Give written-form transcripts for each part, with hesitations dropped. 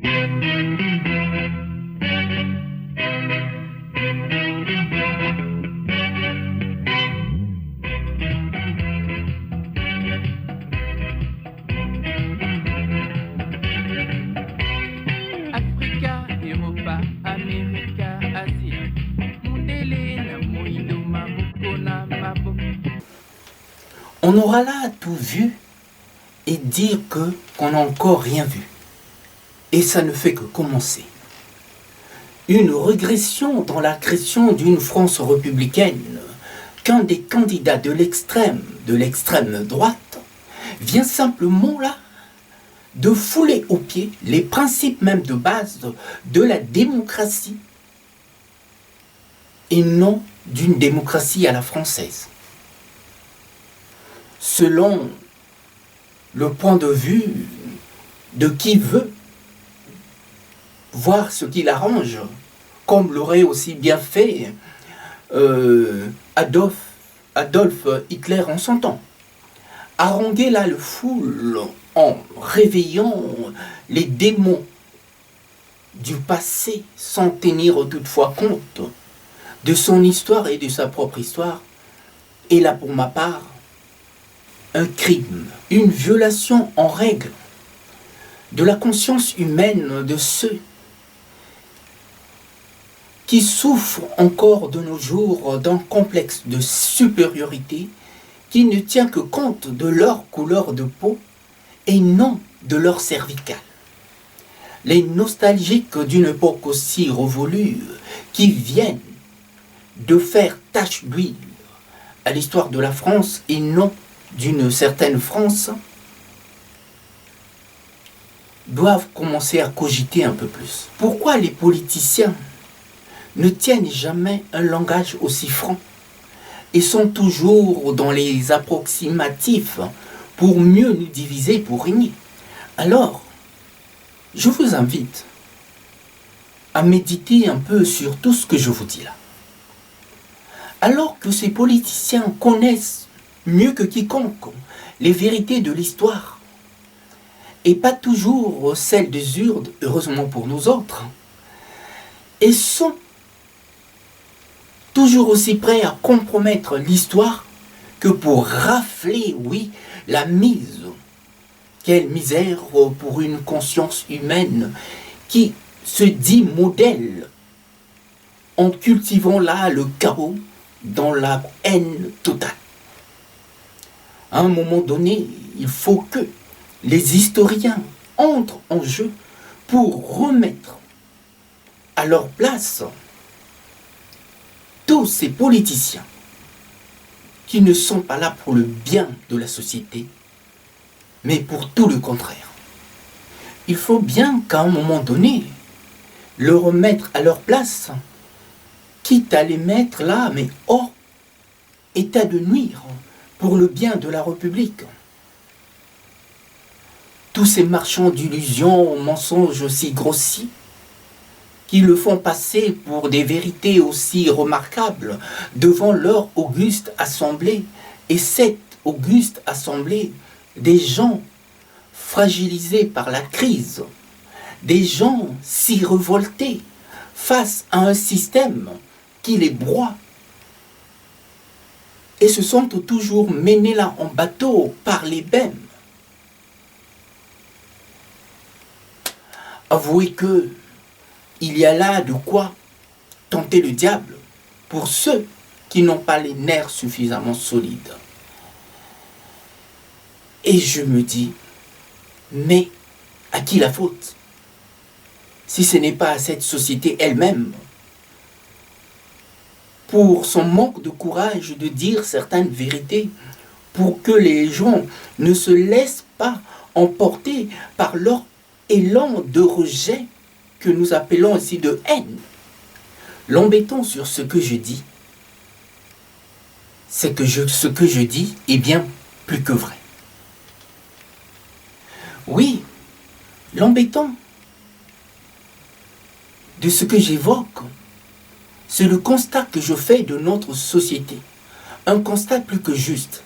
Africa, Europa, America, Asie. Mundele na moindo maboko na maboko. On aura là tout vu et dire qu'on n'a encore rien vu. Et ça ne fait que commencer. Une régression dans la création d'une France républicaine qu'un des candidats de l'extrême droite, vient simplement là de fouler aux pieds les principes même de base de la démocratie et non d'une démocratie à la française. Selon le point de vue de qui veut voir ce qui l'arrange, comme l'aurait aussi bien fait Adolf Hitler en son temps. Haranguer là le foule en réveillant les démons du passé sans tenir toutefois compte de son histoire et de sa propre histoire, est là pour ma part un crime, une violation en règle de la conscience humaine de ceux qui souffrent encore de nos jours d'un complexe de supériorité qui ne tient que compte de leur couleur de peau et non de leur cervicale. Les nostalgiques d'une époque aussi révolue qui viennent de faire tache d'huile à l'histoire de la France et non d'une certaine France doivent commencer à cogiter un peu plus. Pourquoi les politiciens ne tiennent jamais un langage aussi franc et sont toujours dans les approximatifs pour mieux nous diviser, pour régner? Alors, je vous invite à méditer un peu sur tout ce que je vous dis là. Alors que ces politiciens connaissent mieux que quiconque les vérités de l'histoire, et pas toujours celles des urnes, heureusement pour nous autres, et sont toujours aussi prêts à compromettre l'histoire que pour rafler, oui, la mise. Quelle misère pour une conscience humaine qui se dit modèle en cultivant là le chaos dans la haine totale. À un moment donné, il faut que les historiens entrent en jeu pour remettre à leur place tous ces politiciens qui ne sont pas là pour le bien de la société, mais pour tout le contraire. Il faut bien qu'à un moment donné, le remettre à leur place, quitte à les mettre là, mais hors état de nuire, pour le bien de la République. Tous ces marchands d'illusions, mensonges aussi grossiers, qui le font passer pour des vérités aussi remarquables devant leur auguste assemblée, et cette auguste assemblée, des gens fragilisés par la crise, des gens si révoltés face à un système qui les broie, et se sont toujours menés là en bateau par les bêmes. Avouez que il y a là de quoi tenter le diable pour ceux qui n'ont pas les nerfs suffisamment solides. Et je me dis, mais à qui la faute? Si ce n'est pas à cette société elle-même, pour son manque de courage de dire certaines vérités, pour que les gens ne se laissent pas emporter par leur élan de rejet que nous appelons aussi de haine. L'embêtant sur ce que je dis, c'est que ce que je dis est bien plus que vrai. Oui, l'embêtant de ce que j'évoque, c'est le constat que je fais de notre société. Un constat plus que juste.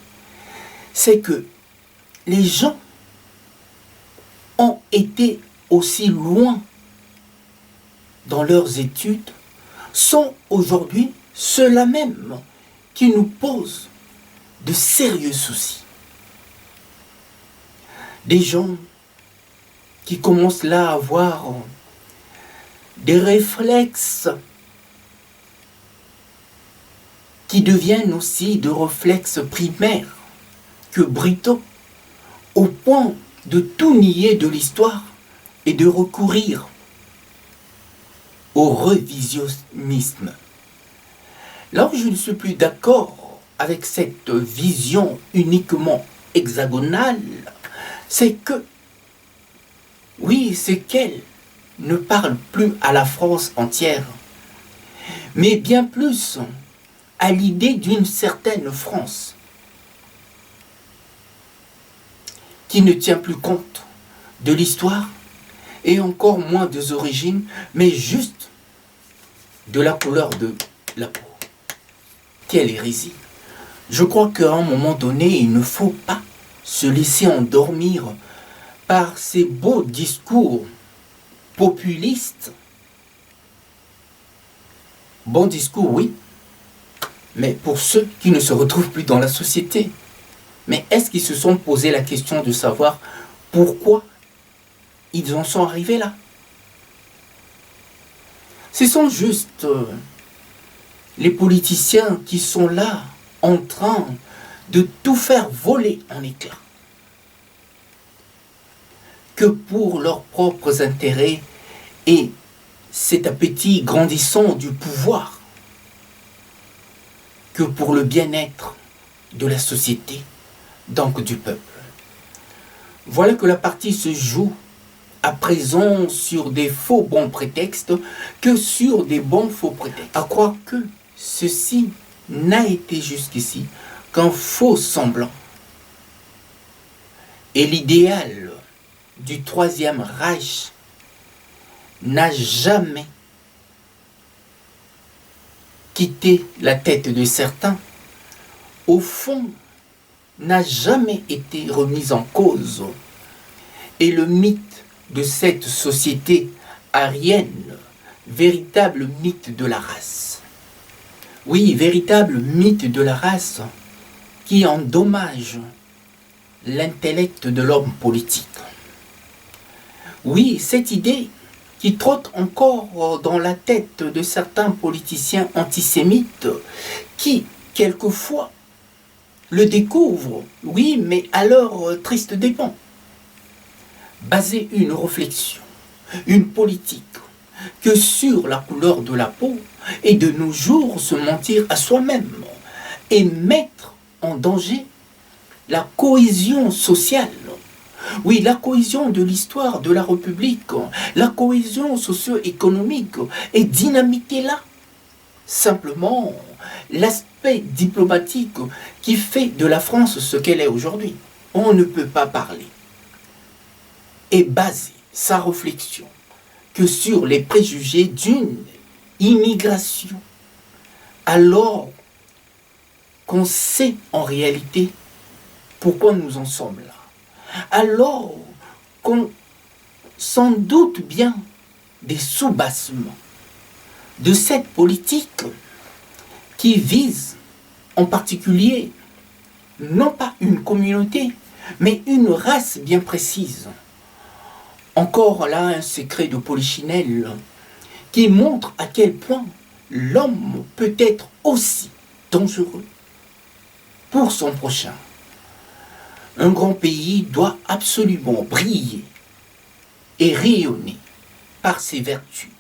C'est que les gens ont été aussi loin dans leurs études sont aujourd'hui ceux-là même qui nous posent de sérieux soucis. Des gens qui commencent là à avoir des réflexes qui deviennent aussi de réflexes primaires que brutaux, au point de tout nier de l'histoire et de recourir au révisionnisme. Là où je ne suis plus d'accord avec cette vision uniquement hexagonale, c'est que, oui, c'est qu'elle ne parle plus à la France entière, mais bien plus à l'idée d'une certaine France qui ne tient plus compte de l'histoire et encore moins des origines, mais juste de la couleur de la peau. Quelle hérésie! Je crois qu'à un moment donné, il ne faut pas se laisser endormir par ces beaux discours populistes. Bon discours, oui, mais pour ceux qui ne se retrouvent plus dans la société. Mais est-ce qu'ils se sont posé la question de savoir pourquoi ils en sont arrivés là? Ce sont juste les politiciens qui sont là en train de tout faire voler en éclats, que pour leurs propres intérêts et cet appétit grandissant du pouvoir, que pour le bien-être de la société, donc du peuple. Voilà que la partie se joue à présent sur des faux bons prétextes que sur des bons faux prétextes. À croire que ceci n'a été jusqu'ici qu'un faux semblant. Et l'idéal du Troisième Reich n'a jamais quitté la tête de certains. Au fond, n'a jamais été remis en cause. Et le mythe de cette société aryenne, véritable mythe de la race. Oui, véritable mythe de la race qui endommage l'intellect de l'homme politique. Oui, cette idée qui trotte encore dans la tête de certains politiciens antisémites qui, quelquefois, le découvrent, oui, mais à leur triste dépens. Baser une réflexion, une politique, que sur la couleur de la peau, et de nos jours se mentir à soi-même et mettre en danger la cohésion sociale. Oui, la cohésion de l'histoire de la République, la cohésion socio-économique est dynamitée là. Simplement, l'aspect diplomatique qui fait de la France ce qu'elle est aujourd'hui. On ne peut pas parler et baser sa réflexion que sur les préjugés d'une immigration, alors qu'on sait en réalité pourquoi nous en sommes là. Alors qu'on s'en doute bien des soubassements de cette politique qui vise en particulier non pas une communauté, mais une race bien précise. Encore là un secret de Polichinelle qui montre à quel point l'homme peut être aussi dangereux pour son prochain. Un grand pays doit absolument briller et rayonner par ses vertus,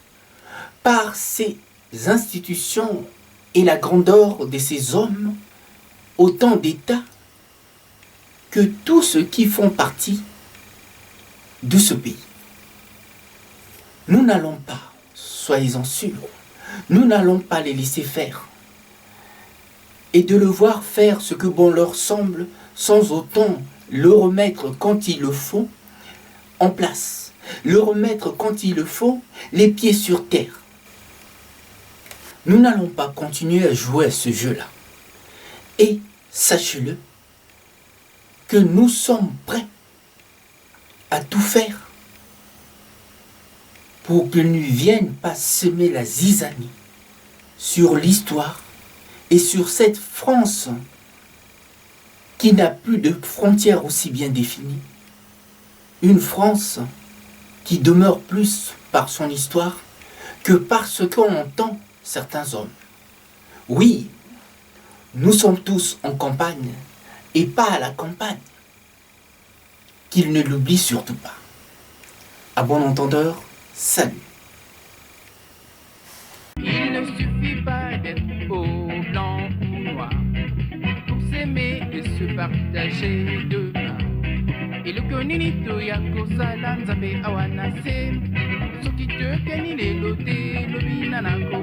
par ses institutions et la grandeur de ses hommes, autant d'États que tous ceux qui font partie de ce pays. Nous n'allons pas, soyez-en sûrs, nous n'allons pas les laisser faire et de le voir faire ce que bon leur semble sans autant le remettre quand il le faut en place, le remettre quand il le faut les pieds sur terre. Nous n'allons pas continuer à jouer à ce jeu-là. Et sachez-le, que nous sommes prêts à tout faire pour qu'ils ne viennent pas semer la zizanie sur l'histoire et sur cette France qui n'a plus de frontières aussi bien définies. Une France qui demeure plus par son histoire que parce qu'on entend certains hommes. Oui, nous sommes tous en campagne et pas à la campagne. Qu'ils ne l'oublient surtout pas. À bon entendeur, salut. Il ne suffit pas d'être beau, blanc ou noir pour s'aimer et se partager demain. Et le koninito ya kosala nzambe awana se soki toyokani lelo te lobi na nako